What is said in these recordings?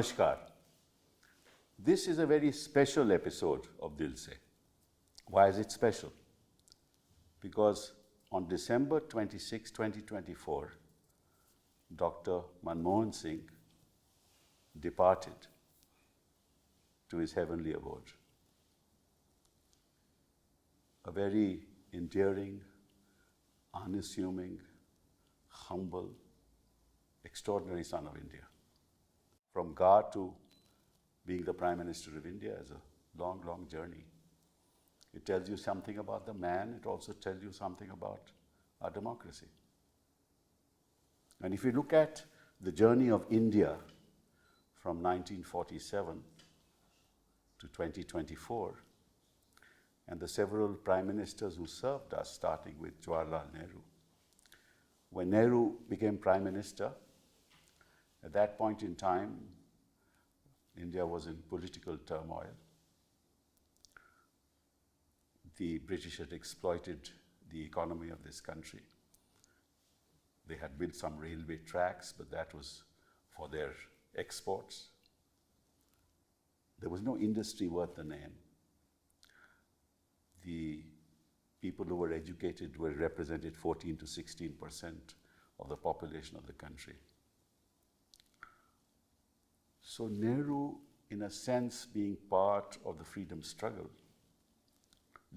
Namaskar. This is a very special episode of Dil Se. Why is it special? Because on December 26, 2024, Dr. Manmohan Singh departed to his heavenly abode. A very endearing, unassuming, humble, extraordinary son of India. From Gar to being the Prime Minister of India is a long, long journey. It tells you something about the man, it also tells you something about our democracy. And if you look at the journey of India from 1947 to 2024, and the several prime ministers who served us, starting with Jawaharlal Nehru. When Nehru became Prime Minister, at that point in time, India was in political turmoil. The British had exploited the economy of this country. They had built some railway tracks, but that was for their exports. There was no industry worth the name. The people who were educated were represented 14 to 16% of the population of the country. So Nehru, in a sense, being part of the freedom struggle,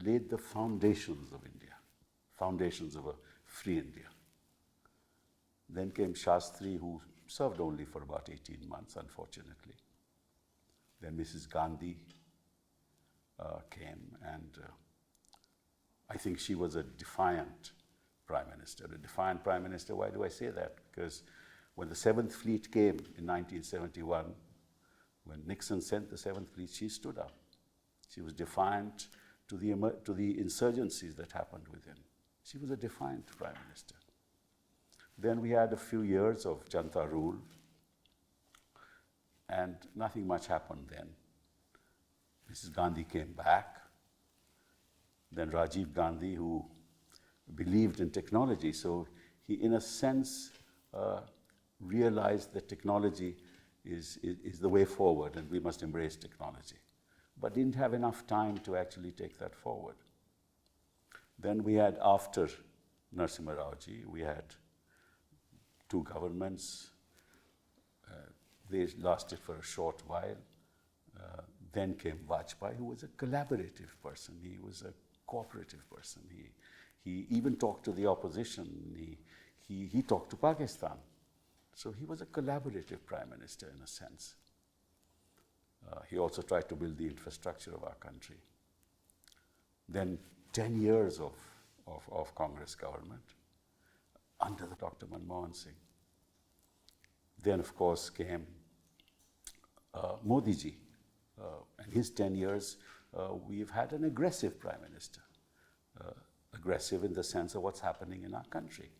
laid the foundations of India, foundations of a free India. Then came Shastri, who served only for about 18 months, unfortunately. Then Mrs. Gandhi came, and I think she was a defiant Prime Minister. A defiant Prime Minister, why do I say that? Because when the 7th Fleet came in 1971, when Nixon sent the 7th Fleet, she stood up. She was defiant to the insurgencies that happened within. She was a defiant Prime Minister. Then we had a few years of Janta rule, and nothing much happened then. Mrs. Gandhi came back. Then Rajiv Gandhi, who believed in technology, so he, in a sense, realized that technology is the way forward and we must embrace technology, but didn't have enough time to actually take that forward. Then we had, after Narasimha Rao ji, we had two governments. They lasted for a short while. Then came Vajpayee, who was a collaborative person. He was a cooperative person. He even talked to the opposition. He talked to Pakistan. So he was a collaborative Prime Minister in a sense. He also tried to build the infrastructure of our country. Then 10 years of Congress government under the Dr. Manmohan Singh. Then, of course, came Modi ji. And his 10 years, we've had an aggressive Prime Minister. Aggressive in the sense of what's happening in our country.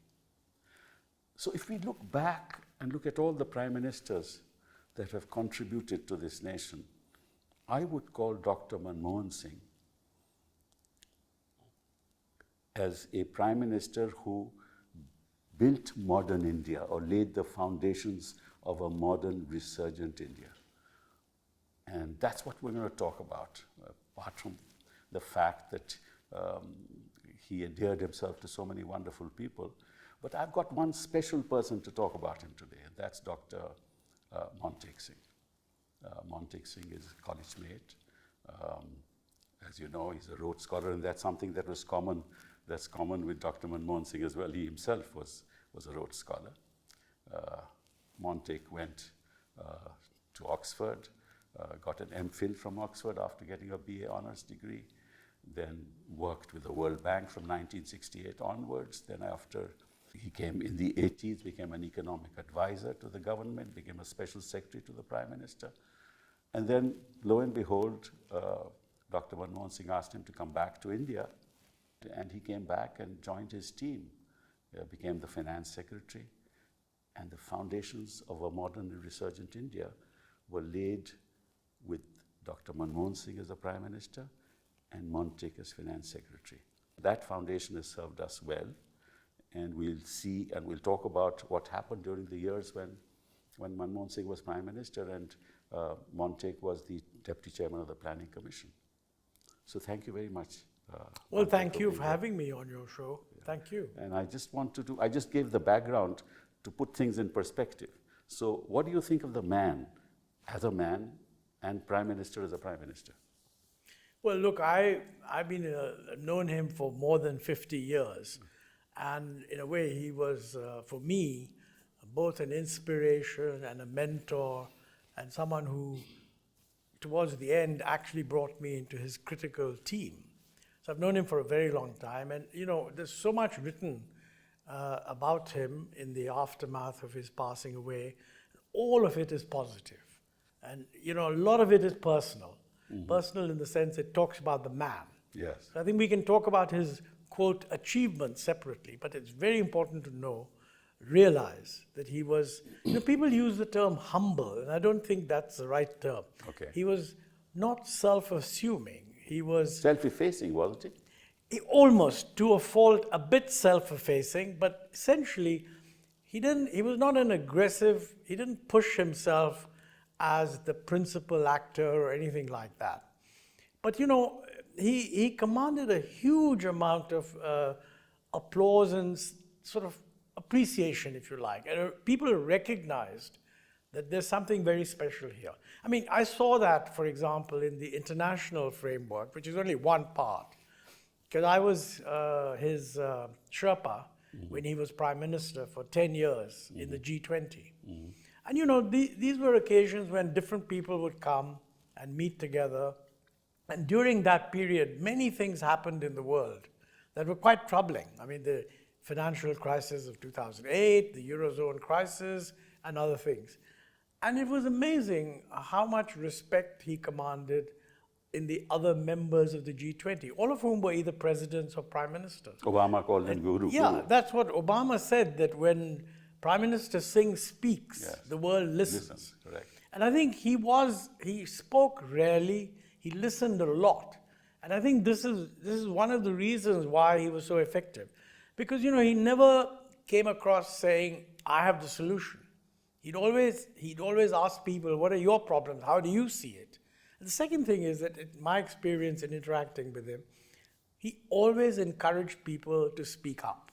So if we look back and look at all the Prime Ministers that have contributed to this nation, I would call Dr. Manmohan Singh as a Prime Minister who built modern India, or laid the foundations of a modern, resurgent India. And that's what we're going to talk about, apart from the fact that he endeared himself to so many wonderful people. But I've got one special person to talk about him today, and that's Dr. Montek Singh. Montek Singh is a college mate. As you know, he's a Rhodes Scholar, and that's something that was common. That's common with Dr. Manmohan Singh as well. He himself was a Rhodes Scholar. Montek went to Oxford, got an MPhil from Oxford after getting a BA honors degree, then worked with the World Bank from 1968 onwards. Then after he came in the 80s, became an economic advisor to the government, became a special secretary to the Prime Minister. And then, lo and behold, Dr. Manmohan Singh asked him to come back to India, and he came back and joined his team, became the finance secretary, and the foundations of a modern and resurgent India were laid with Dr. Manmohan Singh as the Prime Minister and Montek as finance secretary. That foundation has served us well, and we'll see and we'll talk about what happened during the years when Manmohan Singh was Prime Minister and Montek was the deputy chairman of the Planning Commission. So thank you very much. Well, Montek, thank you being for here. having me on your show. Thank you. And I just wanted to, I just gave the background to put things in perspective. So what do you think of the man as a man and Prime Minister as a Prime Minister? Well, look, I've been known him for more than 50 years. And in a way, he was, for me, both an inspiration and a mentor and someone who, towards the end, actually brought me into his critical team. So I've known him for a very long time. And, you know, there's so much written about him in the aftermath of his passing away. All of it is positive. And, you know, a lot of it is personal. Personal in the sense it talks about the man. Yes. So I think we can talk about his, quote, achievements separately, but it's very important to realize that he was, you know, people use the term humble, and I don't think that's the right term. Okay. He was not self-assuming. He was Self-effacing, wasn't he? almost, to a fault, a bit self-effacing, but essentially, he was not an aggressive, he didn't push himself as the principal actor or anything like that. But, you know, he commanded a huge amount of applause and sort of appreciation, if you like. And people recognized that there's something very special here. I mean, I saw that, for example, in the international framework, which is only one part, because I was his Sherpa when he was Prime Minister for 10 years in the G20. And you know, these were occasions when different people would come and meet together. And during that period, many things happened in the world that were quite troubling. I mean, the financial crisis of 2008, the Eurozone crisis, and other things. And it was amazing how much respect he commanded in the other members of the G20, all of whom were either presidents or prime ministers. Obama called him guru. Yeah, that's what Obama said, that when Prime Minister Singh speaks, Yes. the world listens. Correct. And I think he spoke rarely, he listened a lot. And I think this is one of the reasons why he was so effective. Because, you know, he never came across saying, I have the solution. He'd always ask people, what are your problems? How do you see it? And the second thing is that in my experience in interacting with him, he always encouraged people to speak up.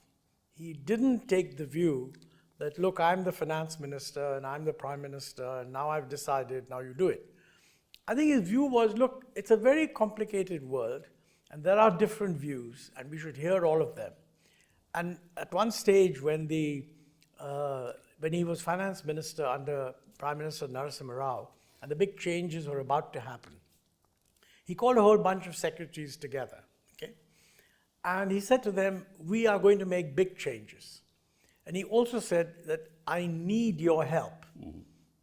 He didn't take the view that, look, I'm the finance minister and I'm the prime minister and now I've decided, now you do it. I think his view was, look, it's a very complicated world and there are different views and we should hear all of them. And at one stage when he was finance minister under Prime Minister Narasimha Rao and the big changes were about to happen, he called a whole bunch of secretaries together, okay? And he said to them, we are going to make big changes. And he also said that I need your help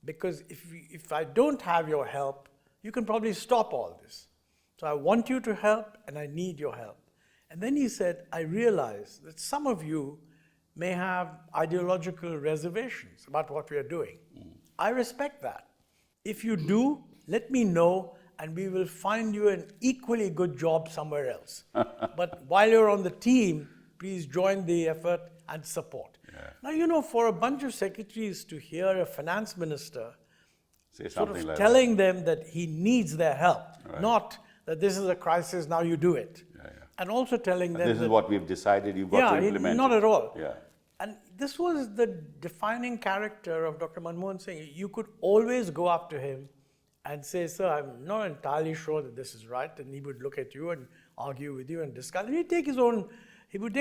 because if I don't have your help, you can probably stop all this. So I want you to help and I need your help. And then he said, I realize that some of you may have ideological reservations about what we are doing. I respect that. If you do, let me know and we will find you an equally good job somewhere else. But while you're on the team, please join the effort and support. Yeah. Now, you know, for a bunch of secretaries to hear a finance minister Say sort something of like telling them that he needs their help, Right. not that this is a crisis, now you do it. Yeah. And also telling them This is that, what we've decided, you've got to implement not it. at all. Yeah. And this was the defining character of Dr. Manmohan Singh. You could always go up to him and say, sir, I'm not entirely sure that this is right. And he would look at you and argue with you and discuss. And he would take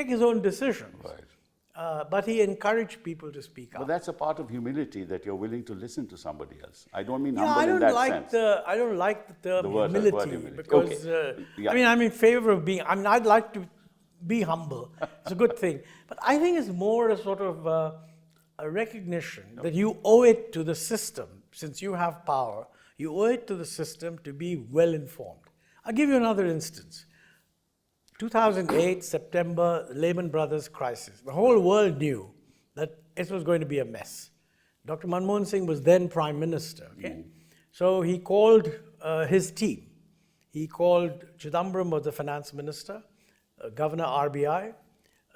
his own decisions. Right. But he encouraged people to speak up. But that's a part of humility, that you're willing to listen to somebody else. I don't mean Yeah, humble in that sense. I don't like the term The word humility, humility. because Okay. Yeah. I mean, I'm in favor of being. I mean, I'd like to be humble. It's a good thing, but I think it's more a sort of a recognition that you owe it to the system. Since you have power, you owe it to the system to be well informed. I'll give you another instance. 2008, September, Lehman Brothers crisis. The whole world knew that it was going to be a mess. Dr. Manmohan Singh was then Prime Minister, okay? So he called his team. He called Chidambaram was the Finance Minister, Governor RBI.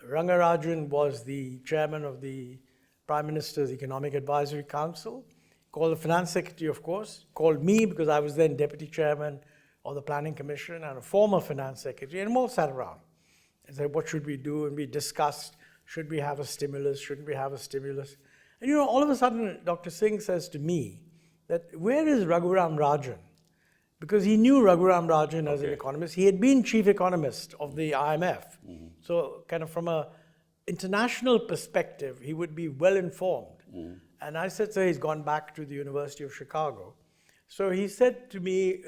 Rangarajan was the chairman of the Prime Minister's Economic Advisory Council. called the finance secretary, of course, called me because I was then deputy chairman of the planning commission and a former finance secretary, and we all sat around and said, what should we do? And we discussed, should we have a stimulus? Shouldn't we have a stimulus? And you know, all of a sudden, Dr. Singh says to me that, where is Raghuram Rajan? Because he knew Raghuram Rajan as an economist. He had been chief economist of the IMF. So kind of from a international perspective, he would be well informed. And I said, so he's gone back to the University of Chicago. So he said to me,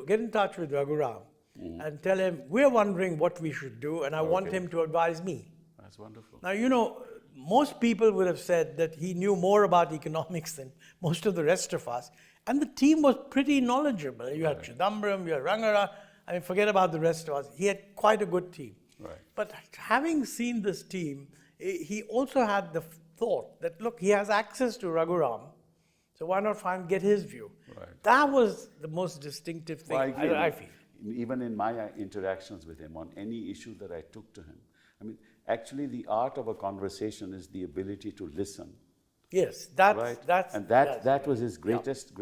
get in touch with Raghuram and tell him, we're wondering what we should do, and I want him to advise me. That's wonderful. Now, you know, most people would have said that he knew more about economics than most of the rest of us. And the team was pretty knowledgeable. You had Chidambaram, you had Rangara. I mean, forget about the rest of us. He had quite a good team. Right. But having seen this team, he also had the thought that, look, he has access to Raghuram, so why not get his view? Right. That was the most distinctive thing, Well, I feel. Even in my interactions with him on any issue that I took to him, I mean, actually the art of a conversation is the ability to listen. Yes, That was his greatest.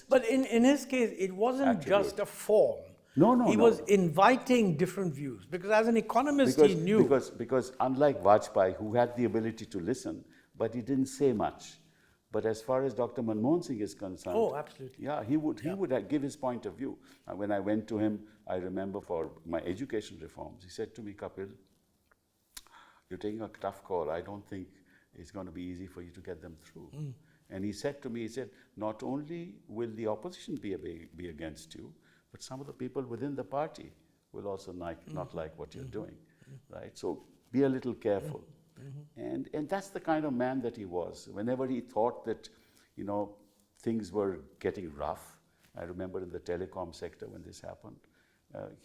But in his case, it wasn't attribute. just a form. He was inviting different views, because as an economist, he knew. Because unlike Vajpayee, who had the ability to listen, but he didn't say much. But as far as Dr. Manmohan Singh is concerned, absolutely. Yeah, he would give his point of view. When I went to him, I remember for my education reforms, he said to me, Kapil, you're taking a tough call. I don't think it's going to be easy for you to get them through. And he said to me, not only will the opposition be against you, but some of the people within the party will also not like what you're doing, right? So be a little careful. And that's the kind of man that he was. Whenever he thought that, you know, things were getting rough, I remember in the telecom sector when this happened,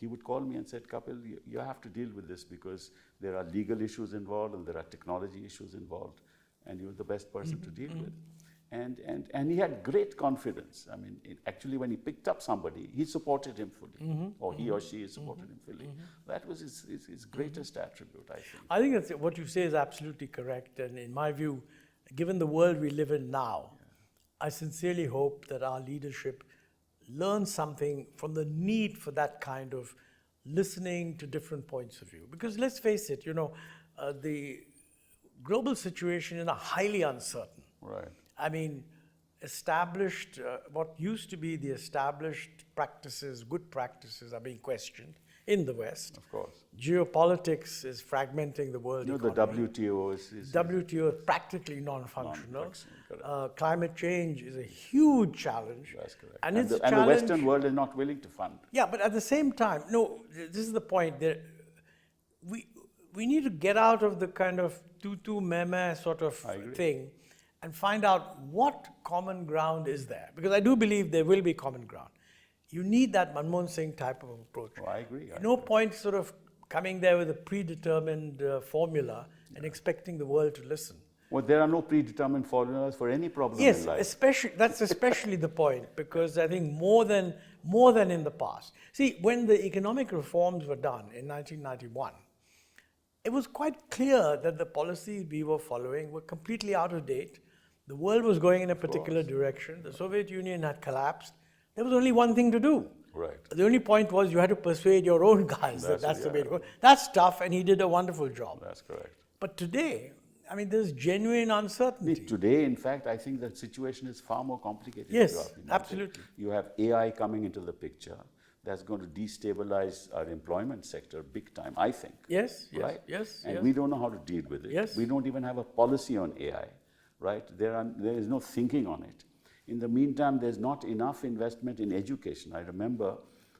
he would call me and said, Kapil, you have to deal with this because there are legal issues involved and there are technology issues involved, and you're the best person to deal with. And he had great confidence. I mean, actually, when he picked up somebody, he supported him fully, or he or she supported him fully. That was his greatest attribute, I think. I think that's, what you say is absolutely correct. And in my view, given the world we live in now, I sincerely hope that our leadership learns something from the need for that kind of listening to different points of view. Because let's face it, you know, the global situation is highly uncertain. Right. I mean, what used to be the established practices, good practices, are being questioned in the West. Of course. Geopolitics is fragmenting the world economy. The WTO is practically non-functional. Climate change is a huge challenge. That's correct. And the Western world is not willing to fund. Yeah, but at the same time, this is the point. We need to get out of the kind of tutu meme sort of thing and find out what common ground is there. Because I do believe there will be common ground. You need that Manmohan Singh type of approach. I agree. No point sort of coming there with a predetermined formula and expecting the world to listen. Well, there are no predetermined formulas for any problem in life. That's especially the point, because I think more than in the past. See, when the economic reforms were done in 1991, it was quite clear that the policies we were following were completely out of date. The world was going in a particular direction. The Soviet Union had collapsed. There was only one thing to do. Right. The only point was you had to persuade your own guys that that's the way to go. That's tough, and he did a wonderful job. That's correct. But today, I mean, there's genuine uncertainty. Today, in fact, I think the situation is far more complicated. Yes, absolutely. You have AI coming into the picture. That's going to destabilize our employment sector big time, I think. Yes, right? yes. And we don't know how to deal with it. Yes. We don't even have a policy on AI, right? There is no thinking on it. In the meantime, there's not enough investment in education. I remember,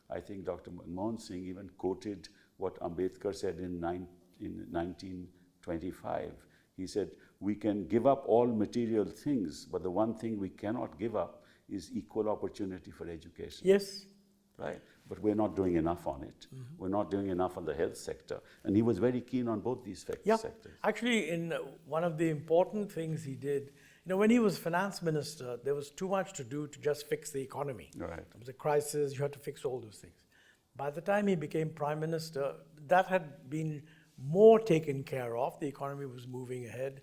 I think Dr. Manmohan Singh even quoted what Ambedkar said in 1925. He said, we can give up all material things, but the one thing we cannot give up is equal opportunity for education. Yes. Right? But we're not doing enough on it. We're not doing enough on the health sector. And he was very keen on both these sectors. Actually, in one of the important things he did, when he was finance minister, there was too much to do to just fix the economy. Right. There was a crisis, you had to fix all those things. By the time he became prime minister, that had been more taken care of. The economy was moving ahead.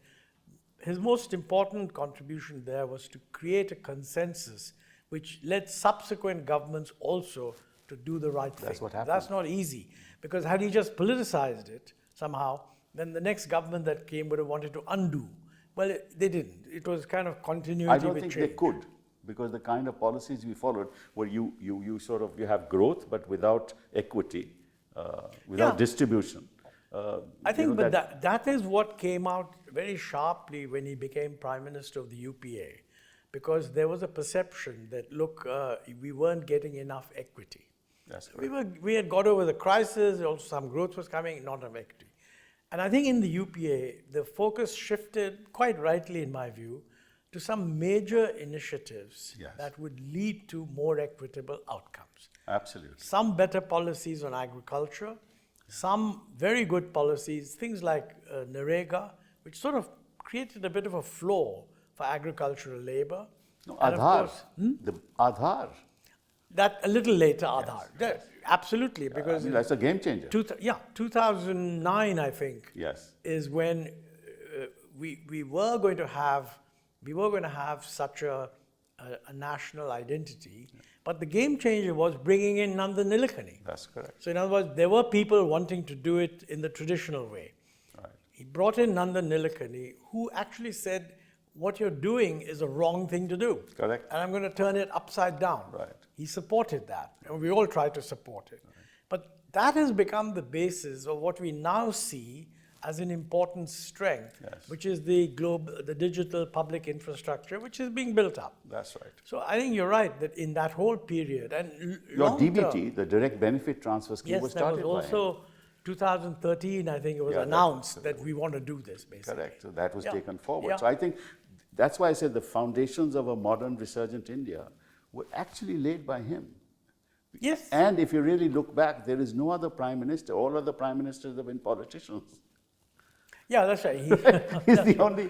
his most important contribution there was to create a consensus which led subsequent governments also to do the right thing. That's what happened. That's not easy, because had he just politicized it somehow, then the next government that came would have wanted to undo. Well, they didn't. It was kind of continuity I don't with think change. they could, because the kind of policies we followed, where you have growth, but without equity, without Yeah. distribution. I think, but that is what came out very sharply when he became Prime Minister of the UPA, because there was a perception that, look, we weren't getting enough equity. That's correct. We had got over the crisis, also some growth was coming, not enough equity. And I think in the UPA, the focus shifted, quite rightly in my view, to some major initiatives Yes. that would lead to more equitable outcomes. Absolutely. Some better policies on agriculture, some very good policies, things like Narega, which sort of created a bit of a floor for agricultural labor. No, And of Aadhaar. course, The Aadhaar. that a little later, Aadhaar. Yeah, absolutely, because That's a game changer. 2009, I think, Yes. is when we were going to have such a national identity, but the game changer was bringing in Nanda Nilekani. That's correct. So in other words, there were people wanting to do it in the traditional way. Right. He brought in Nanda Nilekani, who actually said, what you're doing is a wrong thing to do. Correct. And I'm going to turn it upside down. Right. He supported that, and we all try to support it. Right. But that has become the basis of what we now see as an important strength, Yes. which is the digital public infrastructure, which is being built up. That's right. So I think you're right that in that whole period, and Your long DBT, term, the direct benefit transfer scheme, yes, was that started was by him. also 2013. I think it was Yeah, announced that we want to do this, basically. Correct. So that was Yeah. taken forward. Yeah. So I think that's why I said the foundations of a modern resurgent India were actually laid by him. Yes. And if you really look back, there is no other prime minister. All other prime ministers have been politicians. Yeah, that's right. He's the only.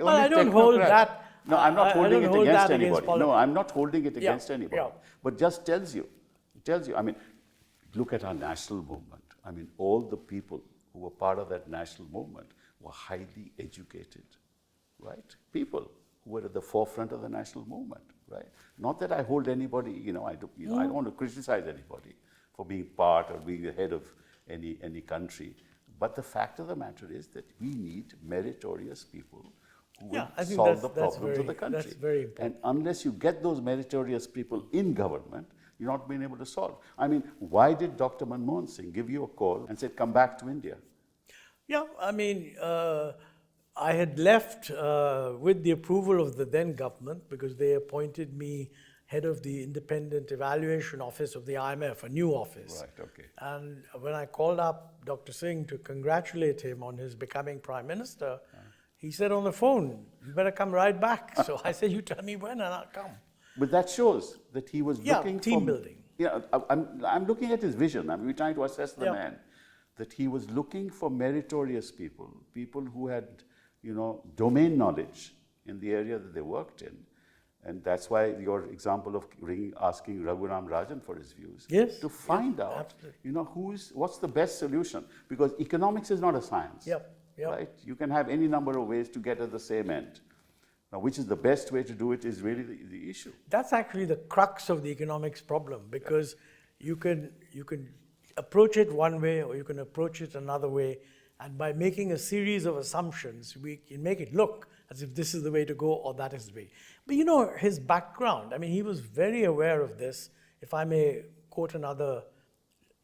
Well, I don't hold technocrat. that. No, I'm not I holding don't it hold against that against anybody. No, I'm not holding it against Yeah, anybody. yeah. But just tells you. I mean, look at our national movement. I mean, all the people who were part of that national movement were highly educated, right? People who were at the forefront of the national movement, right? Not that I hold anybody, I don't want to criticize anybody for being part or being the head of any country. But the fact of the matter is that we need meritorious people who will I think solve the that's problems of the country. That's very important. And unless you get those meritorious people in government, you're not being able to solve. I mean, why did Dr. Manmohan Singh give you a call and said, come back to India? Yeah, I mean, I had left with the approval of the then government, because they appointed me head of the Independent Evaluation Office of the IMF, a new office. Right, okay. And when I called up Dr. Singh to congratulate him on his becoming Prime Minister, he said on the phone, you better come right back. So I said, you tell me when and I'll come. But that shows that he was looking for team building. Yeah, I'm looking at his vision. I mean, we're trying to assess the Yeah. man. That he was looking for meritorious people, people who had, domain knowledge in the area that they worked in. And that's why your example of asking Raghuram Rajan for his views. Yes, To find yes, out, absolutely. what's the best solution. Because economics is not a science. Yep. Right? You can have any number of ways to get at the same end. Now, which is the best way to do it is really the issue. That's actually the crux of the economics problem, because you can approach it one way or you can approach it another way, and by making a series of assumptions, we can make it look as if this is the way to go or that is the way. But his background, I mean, he was very aware of this, if I may quote another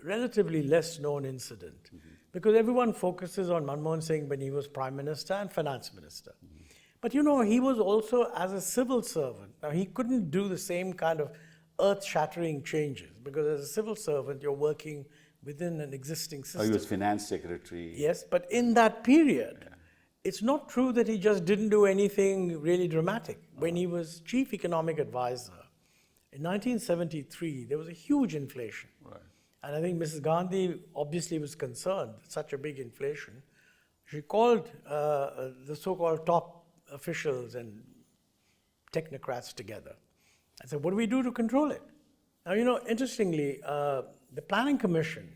relatively less known incident, because everyone focuses on Manmohan Singh when he was Prime Minister and Finance Minister. But he was also, as a civil servant, now he couldn't do the same kind of earth-shattering changes, because as a civil servant, you're working within an existing system. He was finance secretary. Yes, but in that period, it's not true that he just didn't do anything really dramatic. When he was chief economic advisor, in 1973, there was a huge inflation. Right. And I think Mrs. Gandhi obviously was concerned, such a big inflation. She called the so-called top officials and technocrats together and said, what do we do to control it? Now, interestingly, the Planning Commission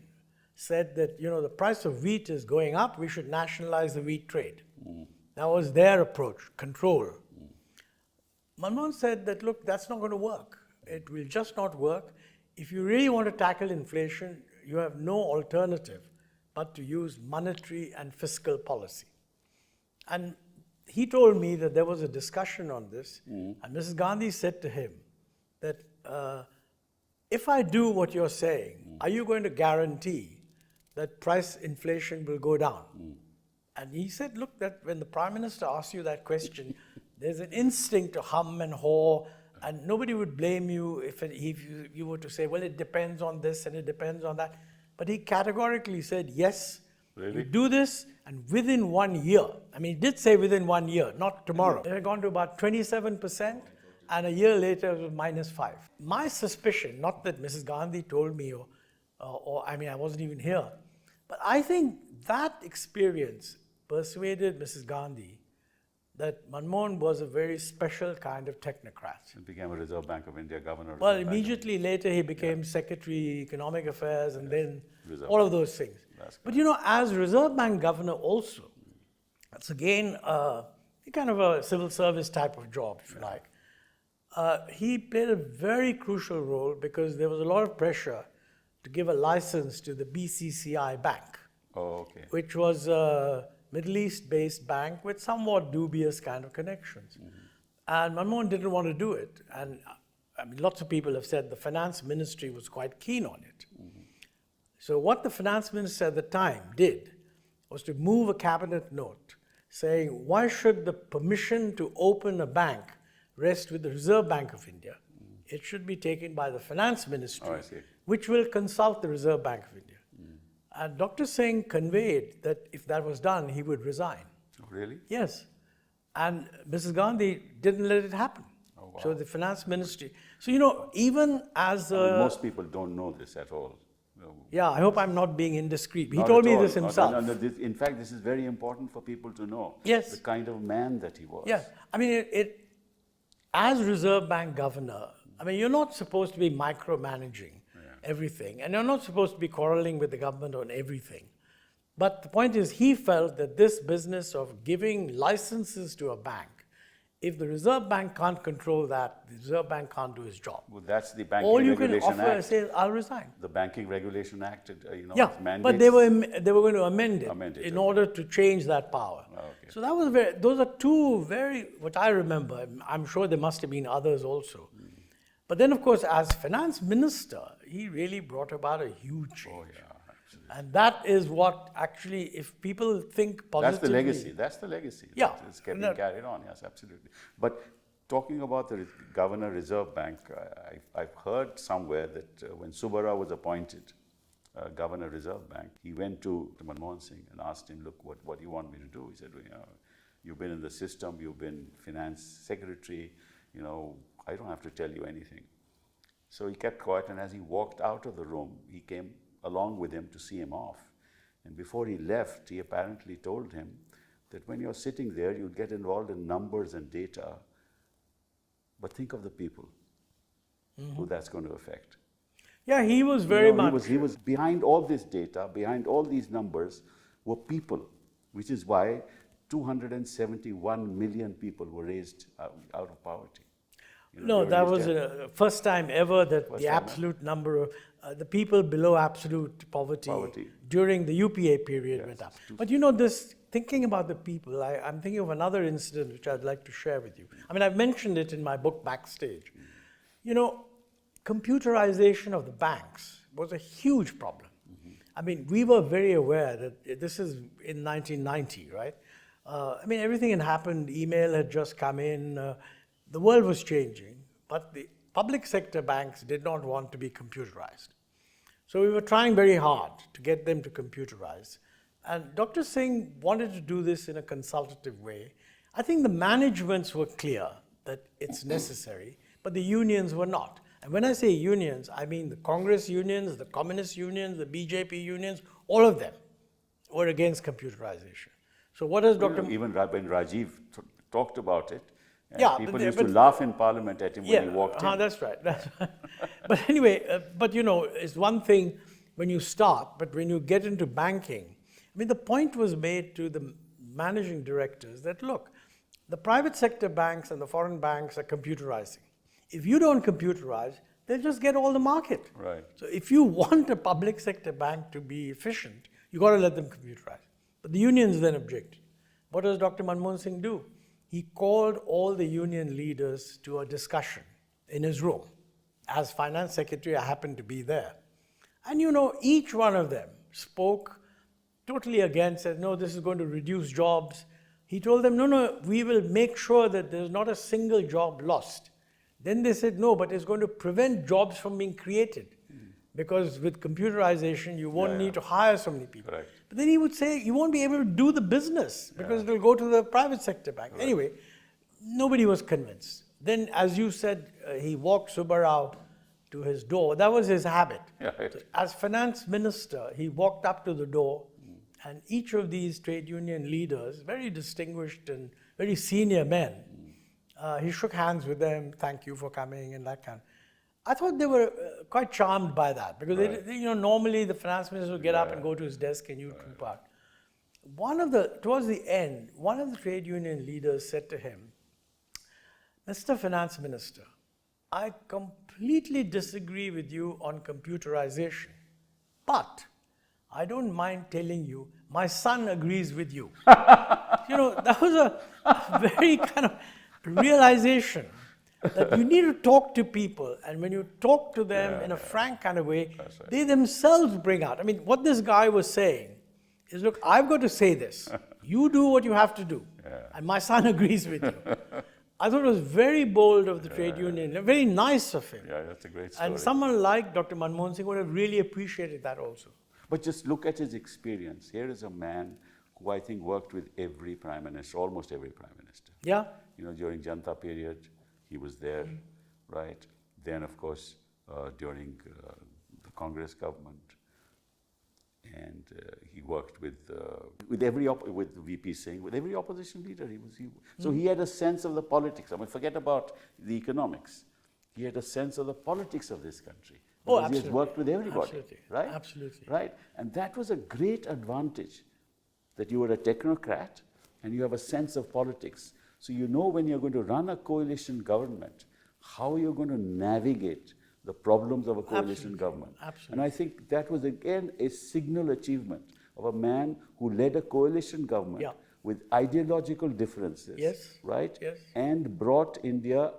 said that, the price of wheat is going up, we should nationalize the wheat trade. That was their approach, control. Manmohan said that, look, that's not going to work. It will just not work. If you really want to tackle inflation, you have no alternative but to use monetary and fiscal policy. And he told me that there was a discussion on this, and Mrs. Gandhi said to him that, if I do what you're saying, are you going to guarantee that price inflation will go down? And he said, look, that when the Prime Minister asks you that question, there's an instinct to hum and haw, and nobody would blame you if you were to say, well, it depends on this and it depends on that. But he categorically said, yes, Really? you do this, and within 1 year, I mean, he did say within 1 year, not tomorrow. It had gone to about 27%, and a year later it was -5. My suspicion, not that Mrs. Gandhi told me, or I mean, I wasn't even here, but I think that experience persuaded Mrs. Gandhi that Manmohan was a very special kind of technocrat. He became a Reserve Bank of India governor. Well, Reserve Bank of immediately later he became Secretary Economic Affairs, and then Reserve all of Bank. those things. That's But you know, as Reserve Bank governor also, that's again kind of a civil service type of job, if you like. He played a very crucial role because there was a lot of pressure to give a license to the BCCI Bank, Oh, okay. which was a Middle East-based bank with somewhat dubious kind of connections. And Manmohan didn't want to do it. And I mean, lots of people have said the finance ministry was quite keen on it. So what the finance minister at the time did was to move a cabinet note saying, why should the permission to open a bank rest with the Reserve Bank of India? It should be taken by the finance ministry, Oh, I see. which will consult the Reserve Bank of India. And Dr. Singh conveyed that if that was done, he would resign. Oh, really? Yes. And Mrs. Gandhi didn't let it happen. Oh, wow. So the finance ministry. So, you know, even as Most people don't know this at all. yeah, I hope I'm not being indiscreet. He Not told at me all. this himself. No, in fact, this is very important for people to know. Yes. The kind of man that he was. Yeah, I mean, as Reserve Bank governor, I mean, you're not supposed to be micromanaging everything, and you're not supposed to be quarreling with the government on everything. But the point is, he felt that this business of giving licenses to a bank, if the Reserve Bank can't control that, the Reserve Bank can't do his job. Well, that's the Banking All you can Regulation offer Act. is say, I'll resign. The Banking Regulation Act, Yeah, mandates. but they were going to amend it, Amend it, in okay. order to change that power. Oh, okay. So that was those are two very, what I remember, I'm sure there must have been others also. But then, of course, as finance minister, he really brought about a huge change. Oh, yeah, absolutely. And that is what actually, if people think positively. That's the legacy. That's the legacy. Yeah. It's getting carried on, yes, absolutely. But talking about the Governor Reserve Bank, I've heard somewhere that when Subara was appointed Governor Reserve Bank, he went to Manmohan Singh and asked him, look, what do you want me to do? He said, well, you've been in the system, you've been finance secretary, I don't have to tell you anything. So he kept quiet, and as he walked out of the room, he came along with him to see him off. And before he left, he apparently told him that when you're sitting there, you'll get involved in numbers and data, but think of the people who that's going to affect. Yeah, he was very much. He was behind all this data, behind all these numbers were people, which is why 271 million people were raised out of poverty. No, that was the first time ever that the absolute number of the people below absolute poverty during the UPA period went up. But this, thinking about the people, I'm thinking of another incident which I'd like to share with you. I mean, I've mentioned it in my book Backstage. Computerization of the banks was a huge problem. I mean, we were very aware that this is in 1990, right? I mean, everything had happened, email had just come in, the world was changing, but the public sector banks did not want to be computerized. So we were trying very hard to get them to computerize. And Dr. Singh wanted to do this in a consultative way. I think the managements were clear that it's necessary, but the unions were not. And when I say unions, I mean the Congress unions, the Communist unions, the BJP unions, all of them were against computerization. So what does Dr. Even when Rajiv talked about it, people used but to laugh in Parliament at him when he walked in. That's right. But anyway, it's one thing when you start, but when you get into banking, I mean, the point was made to the managing directors that, look, the private sector banks and the foreign banks are computerizing. If you don't computerize, they'll just get all the market. Right. So if you want a public sector bank to be efficient, you got to let them computerize. But the unions then objected. What does Dr. Manmohan Singh do? He called all the union leaders to a discussion in his room. As finance secretary, I happened to be there. And each one of them spoke totally against, said, no, this is going to reduce jobs. He told them, no, we will make sure that there's not a single job lost. Then they said, no, but it's going to prevent jobs from being created. Because with computerization, you won't need to hire so many people. Correct. But then he would say, you won't be able to do the business because it will go to the private sector bank. Right. Anyway, nobody was convinced. Then, as you said, he walked Subbarao to his door. That was his habit. Yeah, right. So as finance minister, he walked up to the door, and each of these trade union leaders, very distinguished and very senior men, he shook hands with them, thank you for coming, and that kind. I thought they were quite charmed by that because normally the finance minister would get up and go to his desk and you'd troop out. Towards the end, one of the trade union leaders said to him, Mr. Finance Minister, I completely disagree with you on computerization, but I don't mind telling you, my son agrees with you. That was a very kind of realization that you need to talk to people, and when you talk to them in a frank kind of way, they themselves bring out. I mean, what this guy was saying is, look, I've got to say this. You do what you have to do, and my son agrees with you. I thought it was very bold of the trade union, very nice of him. Yeah, that's a great story. And someone like Dr. Manmohan Singh would have really appreciated that also. But just look at his experience. Here is a man who I think worked with every prime minister, almost every prime minister. Yeah. During Janta period, he was there, right? Then, of course, during the Congress government, and he worked with VP Singh, with every opposition leader. So he had a sense of the politics. I mean, forget about the economics. He had a sense of the politics of this country. Oh, He absolutely. has worked with everybody, Absolutely. right? Absolutely. Right, and that was a great advantage, that you were a technocrat and you have a sense of politics. So you know when you're going to run a coalition government, how you're going to navigate the problems of a coalition government. Absolutely. And I think that was again a signal achievement of a man who led a coalition government with ideological differences, right? Yes. And brought India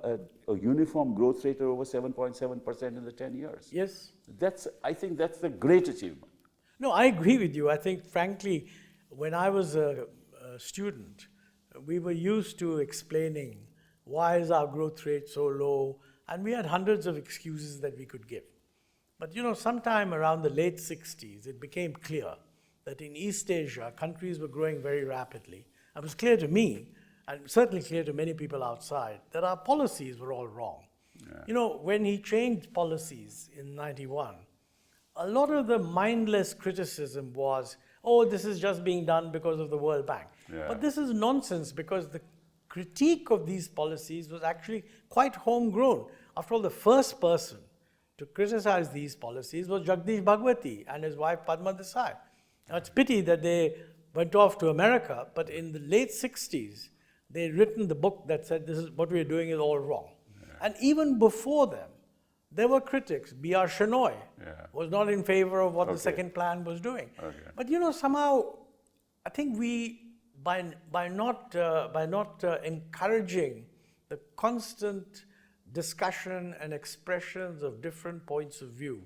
a uniform growth rate of over 7.7% in the 10 years. Yes. I think that's a great achievement. No, I agree with you. I think, frankly, when I was a student, we were used to explaining why is our growth rate so low, and we had hundreds of excuses that we could give. But sometime around the late 60s, it became clear that in East Asia, countries were growing very rapidly. It was clear to me, and certainly clear to many people outside, that our policies were all wrong. Yeah. When he changed policies in 91, a lot of the mindless criticism was, oh, this is just being done because of the World Bank. Yeah. But this is nonsense, because the critique of these policies was actually quite homegrown. After all, the first person to criticize these policies was Jagdish Bhagwati and his wife Padma Desai. Now, it's pity that they went off to America, but in the late 60s, they'd written the book that said, this is what we're doing is all wrong. Yeah. And even before them, there were critics. B.R. Shenoy was not in favor of what the second plan was doing. Okay. But somehow, I think we, by not encouraging the constant discussion and expressions of different points of view,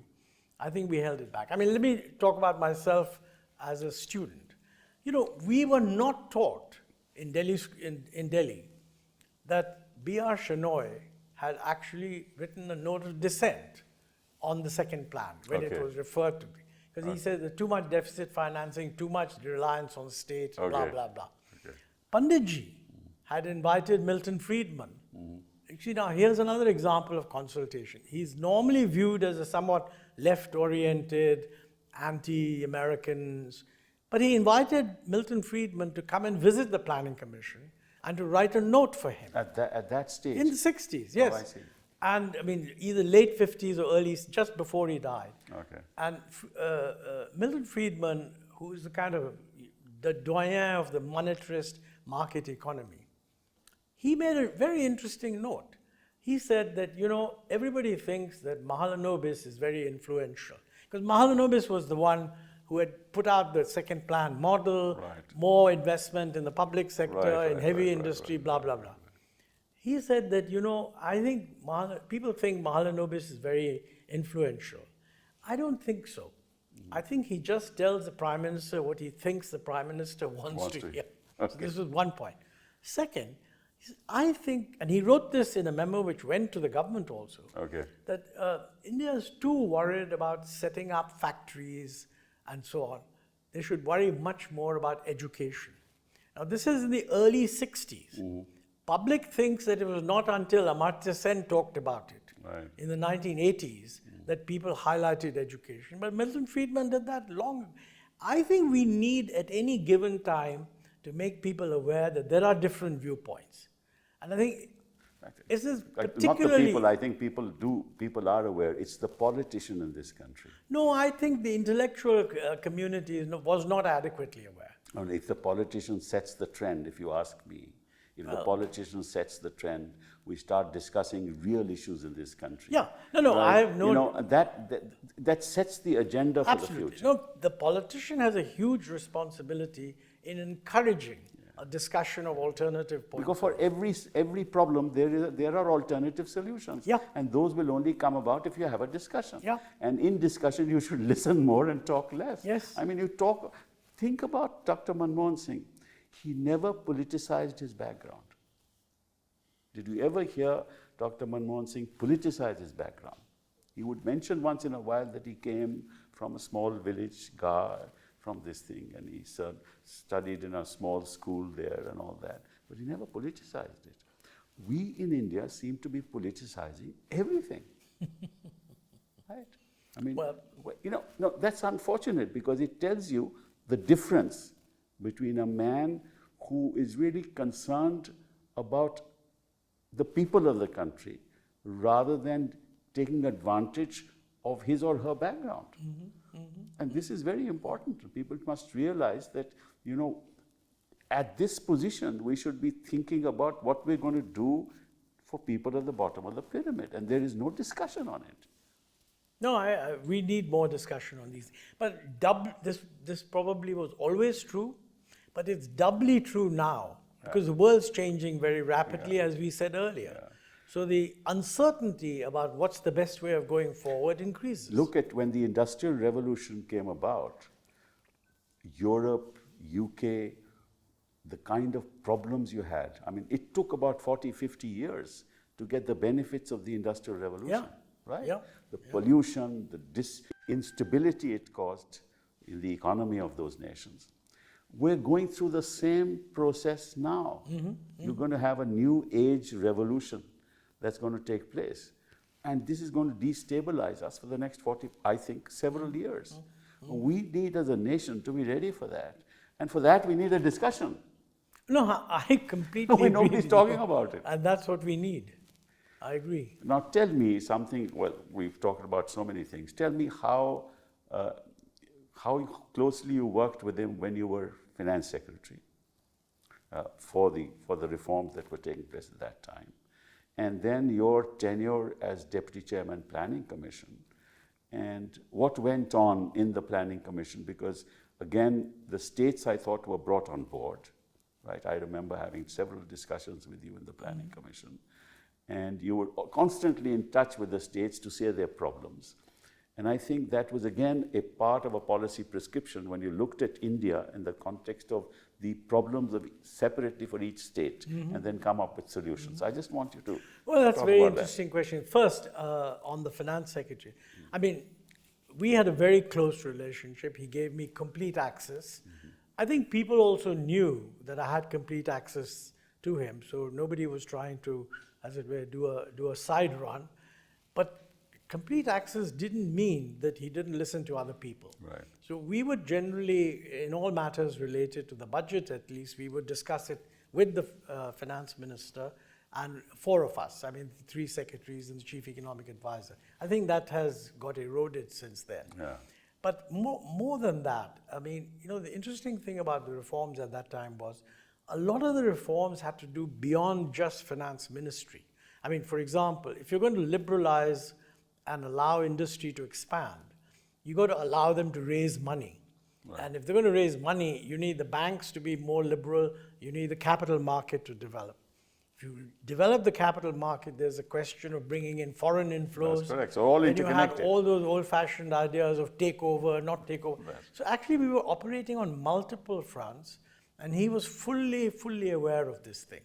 I think we held it back. I mean, let me talk about myself as a student. We were not taught in Delhi that B.R. Shenoy had actually written a note of dissent on the second plan when it was referred to. Because he said there's too much deficit financing, too much reliance on state, blah, blah, blah. Okay. Panditji had invited Milton Friedman. Actually, now here's another example of consultation. He's normally viewed as a somewhat left-oriented, anti-Americans, but he invited Milton Friedman to come and visit the Planning Commission and to write a note for him. At that stage? In the 60s, yes. Oh, I see. And I mean, either late 50s or early, just before he died. Okay. And Milton Friedman, who is the kind of the doyen of the monetarist market economy. He made a very interesting note. He said that, everybody thinks that Mahalanobis is very influential. Because Mahalanobis was the one who had put out the second plan model, Right. more investment in the public sector, Right, in right, heavy right, industry, right, blah, blah, blah. He said that, I think people think Mahalanobis is very influential. I don't think so. I think he just tells the Prime Minister what he thinks the Prime Minister wants to hear. Okay. So this is one point. Second, I think, and he wrote this in a memo which went to the government also, Okay. that India is too worried about setting up factories and so on. They should worry much more about education. Now, this is in the early 60s. Public thinks that it was not until Amartya Sen talked about it Right. in the 1980s that people highlighted education. But Milton Friedman did that long. I think we need at any given time to make people aware that there are different viewpoints. And I think this is particularly... Not the people, I think people are aware. It's the politician in this country. No, I think the intellectual community was not adequately aware. And if the politician sets the trend, if you ask me, if the politician sets the trend, we start discussing real issues in this country. Yeah, no, right? I have no... That sets the agenda for Absolutely. the future. No, the politician has a huge responsibility in encouraging a discussion of alternative points. Because for every problem, there are alternative solutions. Yeah. And those will only come about if you have a discussion. Yeah. And in discussion, you should listen more and talk less. Yes. I mean, think about Dr. Manmohan Singh. He never politicized his background. Did you ever hear Dr. Manmohan Singh politicize his background? He would mention once in a while that he came from a small village, Gar, from this thing, and he studied in a small school there and all that. But he never politicized it. We in India seem to be politicizing everything. Right? I mean, no, that's unfortunate because it tells you the difference between a man who is really concerned about the people of the country rather than taking advantage of his or her background. And this is very important. People must realize that, at this position, we should be thinking about what we're going to do for people at the bottom of the pyramid. And there is no discussion on it. No, we need more discussion on these. But this probably was always true, but it's doubly true now because the world's changing very rapidly, as we said earlier. Yeah. So the uncertainty about what's the best way of going forward increases. Look at when the Industrial Revolution came about, Europe, UK, the kind of problems you had. I mean, it took about 40, 50 years to get the benefits of the Industrial Revolution, right? Yeah. The pollution, the instability it caused in the economy of those nations. We're going through the same process now. You're going to have a new age revolution that's going to take place. And this is going to destabilize us for the next several years. We need as a nation to be ready for that. And for that, we need a discussion. No, I completely agree. Nobody's talking about it. And that's what we need. I agree. Now tell me something, well, we've talked about so many things. Tell me how closely you worked with him when you were finance secretary for the reforms that were taking place at that time. And then your tenure as Deputy Chairman Planning Commission, and what went on in the Planning Commission, because again, the states I thought were brought on board, right? I remember having several discussions with you in the Planning Commission, and you were constantly in touch with the states to say their problems. And I think that was again a part of a policy prescription when you looked at India in the context of the problems of separately for each state and then come up with solutions. I just want you to Well, that's a talk very about interesting question. First, on the finance secretary. I mean, we had a very close relationship. He gave me complete access. I think people also knew that I had complete access to him, so nobody was trying to, as it were, do a side run. But complete access didn't mean that he didn't listen to other people. Right. So we would generally, in all matters related to the budget at least, we would discuss it with the finance minister and four of us, I mean, the three secretaries and the chief economic advisor. I think that has got eroded since then. Yeah. But more than that, I mean, the interesting thing about the reforms at that time was a lot of the reforms had to do beyond just finance ministry. I mean, for example, if you're going to liberalize and allow industry to expand, you got to allow them to raise money. Right. And if they're going to raise money, you need the banks to be more liberal, you need the capital market to develop. If you develop the capital market, there's a question of bringing in foreign inflows. That's correct. So all interconnected. You had all those old-fashioned ideas of takeover, not takeover. Right. So actually, we were operating on multiple fronts, and he was fully aware of this thing.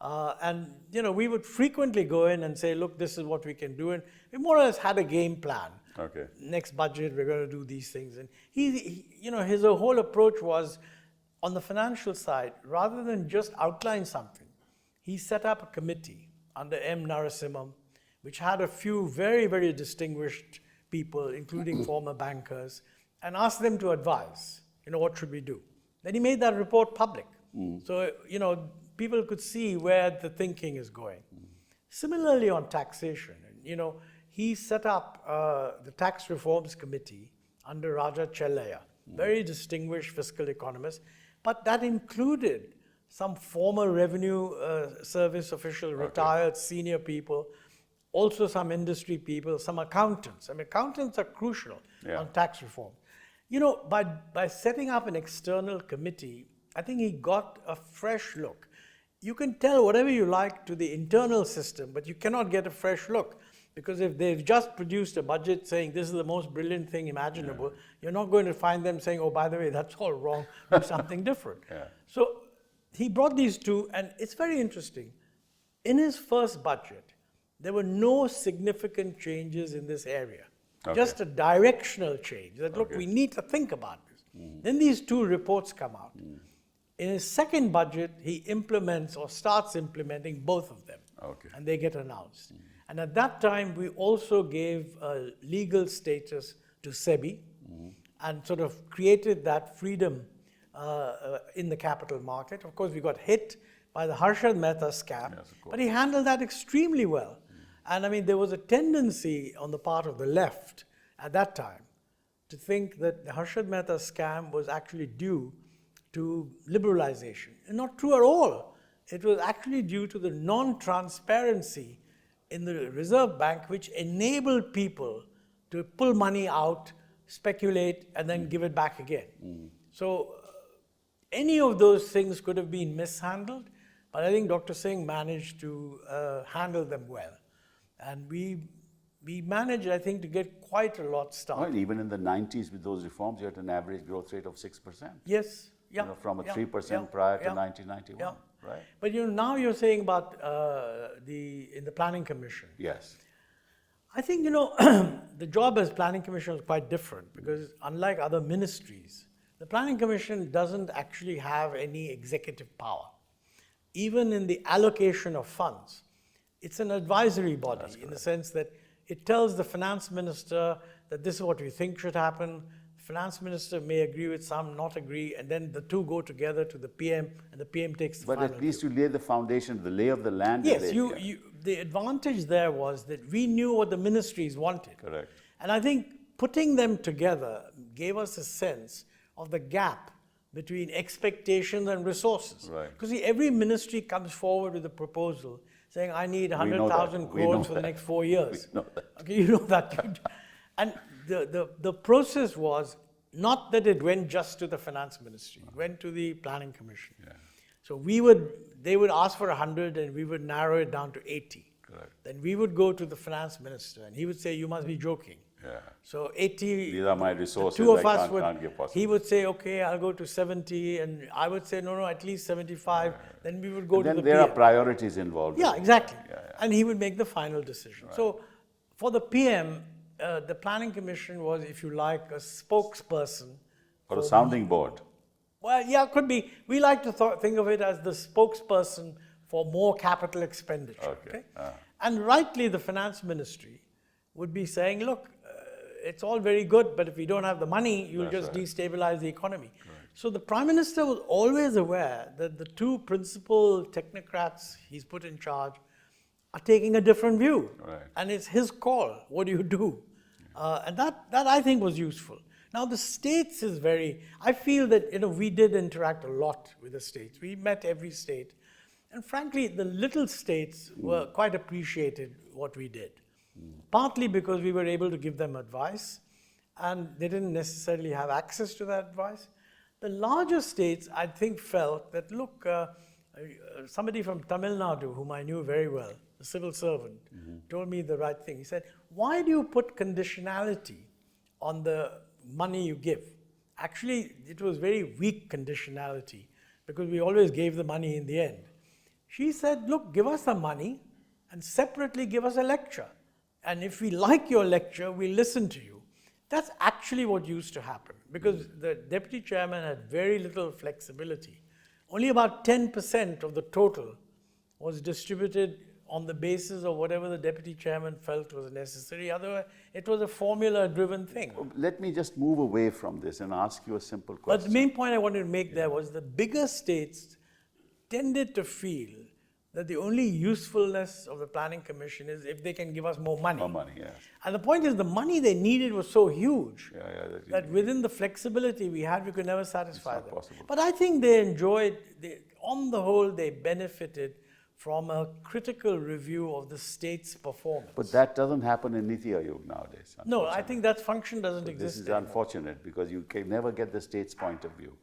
And we would frequently go in and say, look, this is what we can do, and we more or less had a game plan. Okay. Next budget, we're going to do these things, and his whole approach was on the financial side, rather than just outline something. He set up a committee under M. Narasimham, which had a few very, very distinguished people, including former bankers, and asked them to advise, what should we do? Then he made that report public. So, people could see where the thinking is going. Similarly on taxation, he set up the Tax Reforms Committee under Raja Chellaya, very distinguished fiscal economist, but that included some former revenue service official, retired senior people, also some industry people, some accountants. I mean, accountants are crucial on tax reform. By setting up an external committee, I think he got a fresh look. You can tell whatever you like to the internal system, but you cannot get a fresh look. Because if they've just produced a budget saying this is the most brilliant thing imaginable, you're not going to find them saying, oh, by the way, that's all wrong, do something different. So he brought these two, and it's very interesting. In his first budget, there were no significant changes in this area. Just a directional change that, look, we need to think about this. Then these two reports come out. In his second budget, he implements or starts implementing both of them. And they get announced. And at that time, we also gave a legal status to SEBI and sort of created that freedom in the capital market. Of course, we got hit by the Harshad Mehta scam, but he handled that extremely well. And I mean, there was a tendency on the part of the left at that time to think that the Harshad Mehta scam was actually due to liberalization. And not true at all. It was actually due to the non-transparency in the Reserve Bank, which enabled people to pull money out, speculate, and then give it back again. So any of those things could have been mishandled, but I think Dr. Singh managed to handle them well. And we managed, I think, to get quite a lot started. Well, even in the 90s with those reforms, you had an average growth rate of 6%. Yes. From a 3% prior to 1991. Right. But now you're saying about in the Planning Commission. Yes. I think, the job as Planning Commission is quite different because unlike other ministries, the Planning Commission doesn't actually have any executive power. Even in the allocation of funds, it's an advisory body in the sense that it tells the finance minister that this is what we think should happen. Finance minister may agree with some, not agree, and then the two go together to the PM, and the PM takes the final But at least you lay the foundation, the lay of the land. Yes, the advantage there was that we knew what the ministries wanted. Correct. And I think putting them together gave us a sense of the gap between expectations and resources. Right. Because every ministry comes forward with a proposal saying, I need 100,000 crores for the next 4 years. We know that. Okay, you know that. And the process was not that it went just to the finance ministry, it went to the planning commission. So they would ask for 100 and we would narrow it down to 80. Correct. Then we would go to the finance minister and he would say, you must be joking. So 80, these are my resources, two of us can't give possible. he would say, okay, I'll go to 70, and I would say, no, at least 75. Then we would go to the PM. Then there are priorities involved. Yeah, exactly. And he would make the final decision. Right. So for the PM, the Planning Commission was, if you like, a spokesperson. Or a sounding board. Well, yeah, it could be. We like to think of it as the spokesperson for more capital expenditure. Okay. And rightly, the finance ministry would be saying, look, it's all very good, but if we don't have the money, you'll just destabilize the economy. Right. So the Prime Minister was always aware that the two principal technocrats he's put in charge are taking a different view. Right. And it's his call. What do you do? And that I think was useful. Now the states is I feel that, we did interact a lot with the states. We met every state. And frankly, the little states were quite appreciated what we did. Partly because we were able to give them advice, and they didn't necessarily have access to that advice. The larger states, I think, felt that, look, somebody from Tamil Nadu, whom I knew very well, a civil servant, told me the right thing. He said, why do you put conditionality on the money you give? Actually, it was very weak conditionality, because we always gave the money in the end. She said, look, give us the money and separately give us a lecture. And if we like your lecture, we listen to you. That's actually what used to happen, because the deputy chairman had very little flexibility. Only about 10% of the total was distributed on the basis of whatever the deputy chairman felt was necessary. Otherwise, it was a formula-driven thing. Let me just move away from this and ask you a simple question. But the main point I wanted to make there was the bigger states tended to feel that the only usefulness of the Planning Commission is if they can give us more money. More money, yes. And the point is, the money they needed was so huge that within the flexibility we had, we could never satisfy them. Possible. But I think they enjoyed, on the whole, they benefited from a critical review of the state's performance. But that doesn't happen in Niti Aayog nowadays. No, I think that function doesn't exist. This is unfortunate, because you can never get the state's point of view.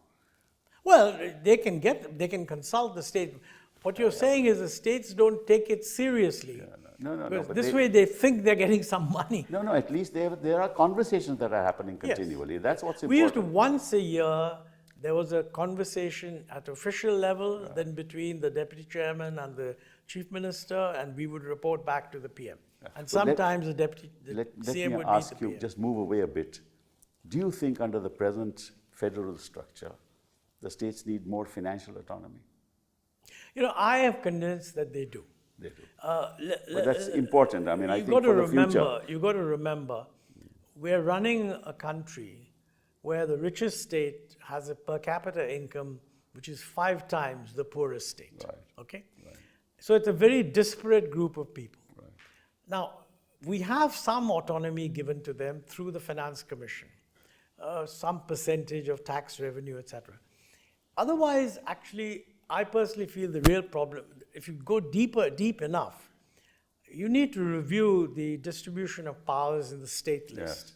Well, they can consult the state. What you're saying is the states don't take it seriously. No. Because this way they think they're getting some money. No, at least there are conversations that are happening continually. Yes. That's what's important. We used to, once a year, there was a conversation at official level, then between the deputy chairman and the chief minister, and we would report back to the PM. And so sometimes the CM would meet the PM. Let me ask you, just move away a bit. Do you think under the present federal structure, the states need more financial autonomy? I am convinced that they do. They do. But that's important. I mean, I think for the future. You've got to remember, we're running a country where the richest state has a per capita income which is 5 times the poorest state. Right. Okay? Right. So it's a very disparate group of people. Right. Now, we have some autonomy given to them through the Finance Commission, some percentage of tax revenue, etc. Otherwise, actually, I personally feel the real problem, if you go deep enough, you need to review the distribution of powers in the state list. Yes.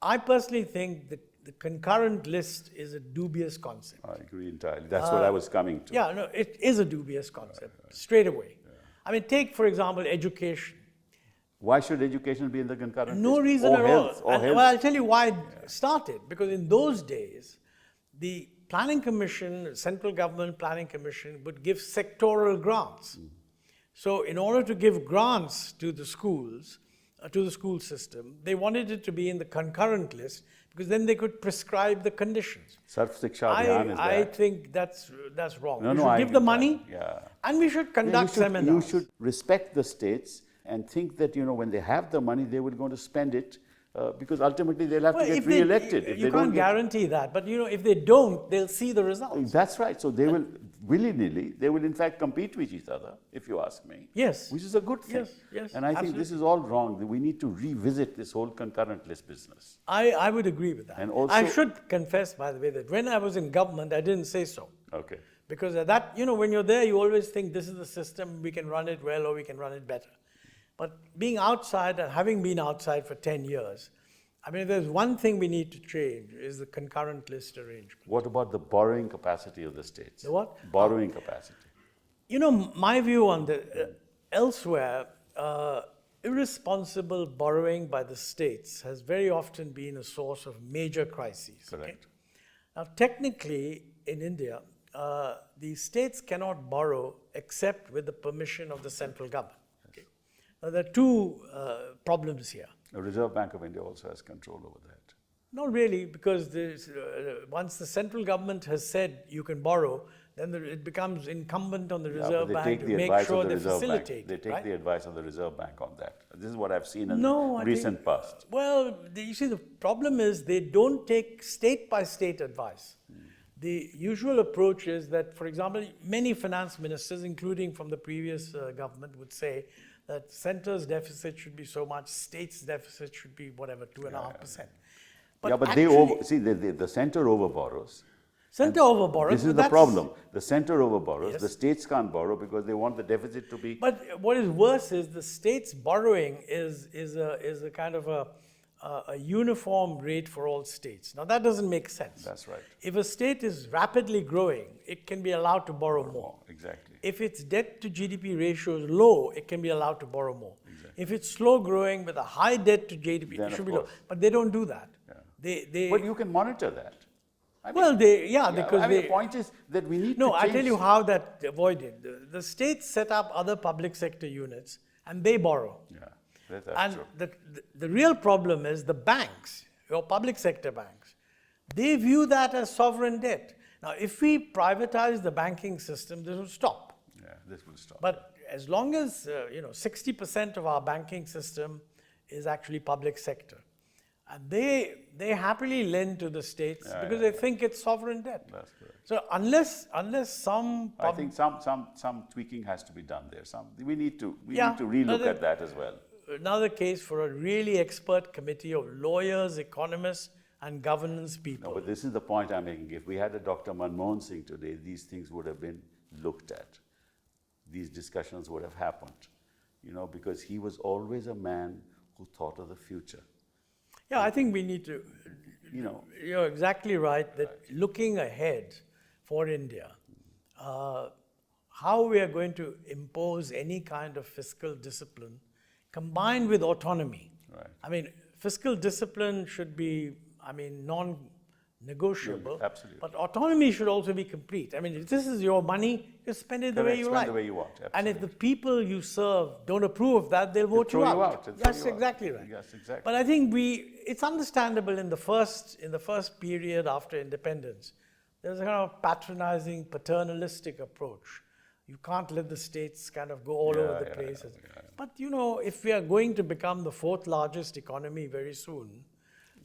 I personally think that the concurrent list is a dubious concept. I agree entirely. That's what I was coming to. Yeah, no, it is a dubious concept, straight away. Yeah. I mean, take, for example, education. Why should education be in the concurrent No list? reason at all. Health. Well, I'll tell you why it started. Because in those days, the Planning Commission, Central Government Planning Commission, would give sectoral grants. So in order to give grants to the schools, to the school system, they wanted it to be in the concurrent list, because then they could prescribe the conditions. Sarv Shiksha Abhiyan is I that. think that's wrong. No, we no, should I give the get money, and we should conduct seminars. You should respect the states and think that, when they have the money, they will going to spend it, because ultimately they'll have to get re-elected. You can't guarantee that, but if they don't, they'll see the results. That's right. So they will, willy-nilly, they will in fact compete with each other, if you ask me. Yes. Which is a good thing. Yes, and I think this is all wrong. We need to revisit this whole concurrent list business. I would agree with that. And also, I should confess, by the way, that when I was in government, I didn't say so. Okay. Because that, when you're there, you always think this is the system, we can run it well or we can run it better. But being outside and having been outside for 10 years, I mean, if there's one thing we need to change is the concurrent list arrangement. What about the borrowing capacity of the states? The what? Borrowing capacity. My view on elsewhere, irresponsible borrowing by the states has very often been a source of major crises. Correct. Okay? Now, technically, in India, the states cannot borrow except with the permission of the central government. Okay? Now, there are two problems here. The Reserve Bank of India also has control over that. Not really, because once the central government has said you can borrow, then it becomes incumbent on the Reserve Bank to make sure they facilitate. They take the advice of the Reserve Bank on that. This is what I've seen in recent past. Well, you see, the problem is they don't take state-by-state advice. The usual approach is that, for example, many finance ministers, including from the previous government, would say that center's deficit should be so much, state's deficit should be whatever, 2.5%. But yeah, but the center overborrows. Center overborrows. This is the problem. The center overborrows. Yes. The states can't borrow because they want the deficit to be. But what is worse is the states borrowing is a kind of a uniform rate for all states. Now that doesn't make sense. That's right. If a state is rapidly growing, it can be allowed to borrow more. Exactly. If its debt to GDP ratio is low, it can be allowed to borrow more. Exactly. If it's slow growing with a high debt to GDP, Then it should of be low. course. But they don't do that. Yeah. But you can monitor that. I mean, Well, because the point is that we need to No, I change. tell you how that avoided. The states set up other public sector units and they borrow. Yeah, that's And true. the real problem is the banks, your public sector banks, they view that as sovereign debt. Now, if we privatize the banking system, this will stop. Yeah, this will stop. But as long as 60% of our banking system is actually public sector, and they happily lend to the states because they think it's sovereign debt. That's correct. So unless some I think some tweaking has to be done there. We need to relook at that as well. Another case for a really expert committee of lawyers, economists, and governance people. No, but this is the point I'm making. If we had a Dr. Manmohan Singh today, these things would have been looked at. These discussions would have happened, because he was always a man who thought of the future. Yeah, I think we need to, you're exactly right that looking ahead for India, how we are going to impose any kind of fiscal discipline combined with autonomy. Right. I mean, fiscal discipline should be, non-negotiable. Absolutely. But autonomy should also be complete. I mean, if this is your money, you spend it the way you Spend like. the way you want. And if the people you serve don't approve of that, they'll vote you throw out. you out. They'll throw That's you out. exactly right. Yes, exactly. But I think it's understandable in the first period after independence, there's a kind of patronizing, paternalistic approach. You can't let the states kind of go all over the place. But if we are going to become the fourth largest economy very soon,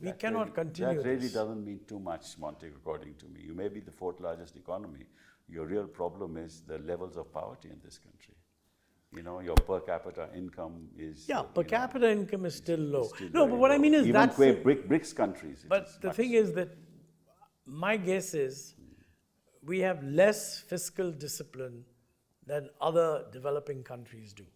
we cannot continue That really this. doesn't mean too much, Montek, according to me. You may be the fourth largest economy. Your real problem is the levels of poverty in this country. Your per capita income is... Yeah, per capita income is still low. No, but what I mean is even that's... BRICS countries. But the thing is that my guess is we have less fiscal discipline than other developing countries do.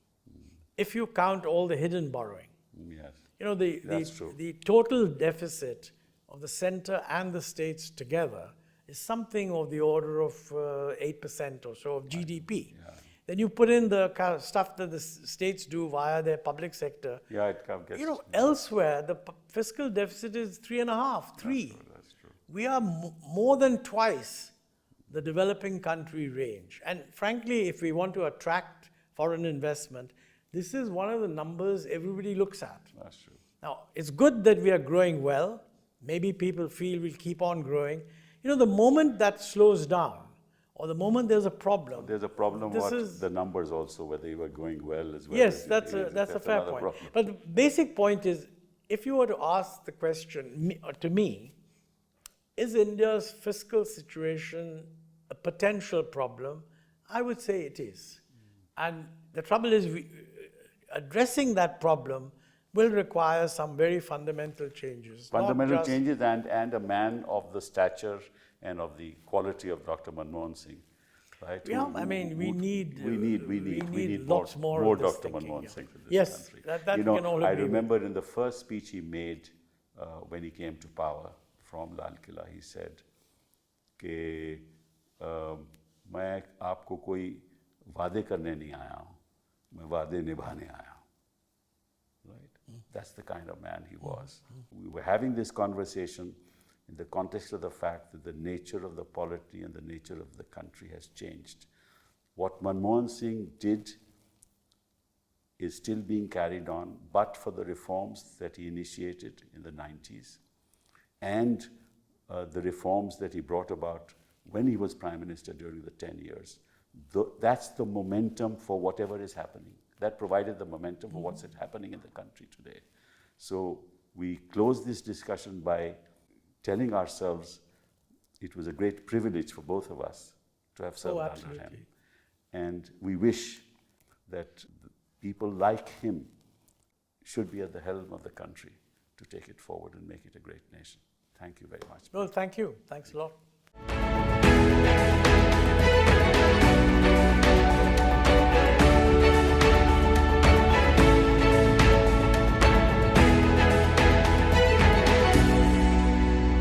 If you count all the hidden borrowing. Yes. The true. the total deficit of the center and the states together is something of the order of 8% or so of GDP. Yeah. Then you put in the kind of stuff that the states do via their public sector. Yeah, it gets... Elsewhere, the fiscal deficit is 3.5, 3. That's true. We are more than twice the developing country range. And frankly, if we want to attract foreign investment, this is one of the numbers everybody looks at. That's true. Now, it's good that we are growing well. Maybe people feel we'll keep on growing. The moment that slows down, or the moment there's a problem. There's a problem with the numbers also, whether you are going well as well. Yes, that's a fair point. Problem. But the basic point is, if you were to ask the question to me, is India's fiscal situation a potential problem? I would say it is. And the trouble is, addressing that problem will require some very fundamental changes. Fundamental changes and a man of the stature and of the quality of Dr. Manmohan Singh, right? Yeah, we need lots more of this Dr. thinking, Manmohan Singh in this yes, country. that we can all I agree with. remember in the first speech he made when he came to power from Lal Killa, he said, कि मैं आपको कोई वादे करने नहीं आया हूँ, मैं वादे निभाने आया हूँ. Right? That's the kind of man he was. We were having this conversation in the context of the fact that the nature of the polity and the nature of the country has changed. What Manmohan Singh did is still being carried on, but for the reforms that he initiated in the 90s and the reforms that he brought about when he was Prime Minister during the 10 years. That's the momentum for whatever is happening. That provided the momentum for what's happening in the country today. So we close this discussion by telling ourselves it was a great privilege for both of us to have served under him. And we wish that people like him should be at the helm of the country to take it forward and make it a great nation. Well, thank you. Thanks a lot.